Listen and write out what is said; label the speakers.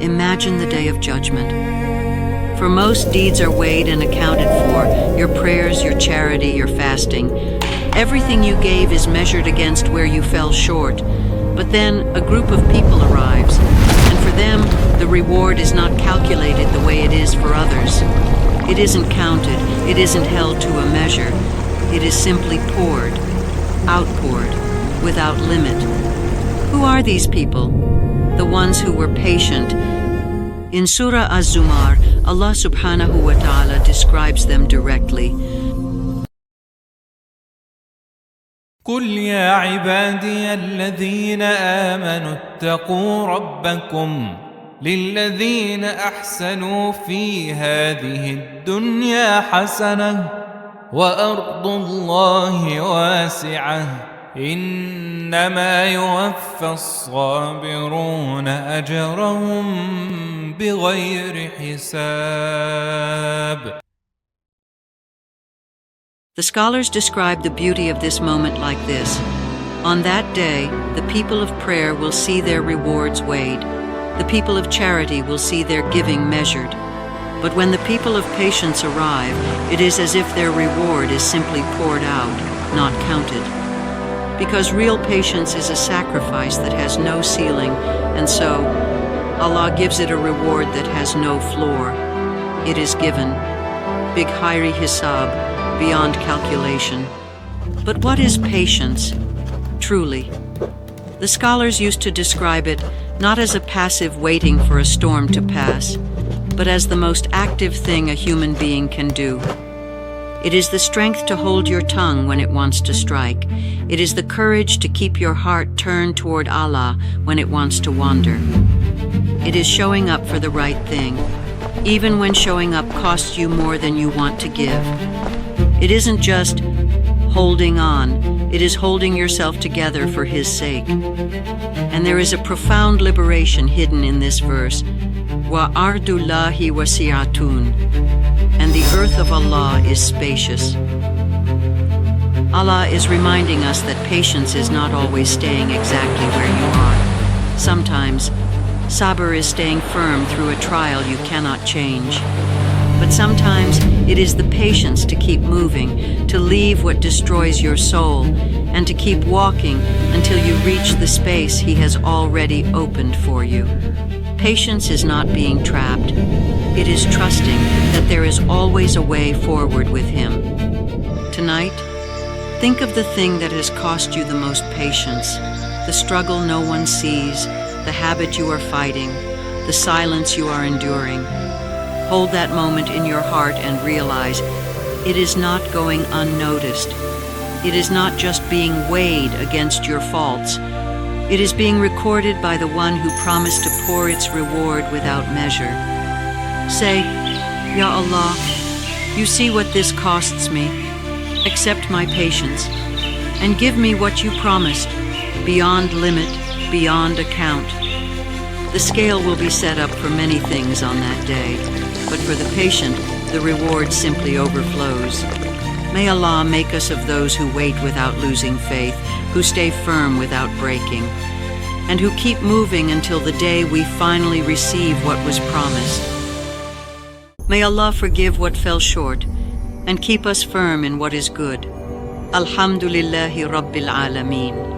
Speaker 1: imagine the day of judgment. For most deeds are weighed and accounted for, your prayers, your charity, your fasting. Everything you gave is measured against where you fell short. But then a group of people arrives, and for them, the reward is not calculated the way it is for others. It isn't counted, it isn't held to a measure. It is simply poured, outpoured, without limit. Who are these people? The ones who were patient. In Surah Az-Zumar, Allah subhanahu wa ta'ala describes them directly.
Speaker 2: قل يا عبادي الذين آمنوا اتقوا ربكم للذين أحسنوا في هذه الدنيا حسنة وأرض الله واسعة إنما يوفى الصابرون أجرهم بغير حساب.
Speaker 1: The scholars describe the beauty of this moment like this. On that day, the people of prayer will see their rewards weighed. The people of charity will see their giving measured. But when the people of patience arrive, it is as if their reward is simply poured out, not counted. Because real patience is a sacrifice that has no ceiling, and so Allah gives it a reward that has no floor. It is given. Bighayri ḥisāb, beyond calculation. But what is patience, truly? The scholars used to describe it not as a passive waiting for a storm to pass, but as the most active thing a human being can do. It is the strength to hold your tongue when it wants to strike. It is the courage to keep your heart turned toward Allah when it wants to wander. It is showing up for the right thing, even when showing up costs you more than you want to give. It isn't just holding on, it is holding yourself together for His sake. And there is a profound liberation hidden in this verse. Wa ardullahi wasi'atun, and the earth of Allah is spacious. Allah is reminding us that patience is not always staying exactly where you are. Sometimes, Sabr is staying firm through a trial you cannot change. But sometimes it is the patience to keep moving, to leave what destroys your soul, and to keep walking until you reach the space He has already opened for you. Patience is not being trapped. It is trusting that there is always a way forward with Him. Tonight, think of the thing that has cost you the most patience, the struggle no one sees, the habit you are fighting, the silence you are enduring. Hold that moment in your heart and realize it is not going unnoticed. It is not just being weighed against your faults. It is being recorded by the one who promised to pour its reward without measure. Say, Ya Allah, you see what this costs me. Accept my patience and give me what you promised, beyond limit, beyond account. The scale will be set up for many things on that day, but for the patient, the reward simply overflows. May Allah make us of those who wait without losing faith, who stay firm without breaking, and who keep moving until the day we finally receive what was promised. May Allah forgive what fell short and keep us firm in what is good. Alhamdulillahi Rabbil Alameen.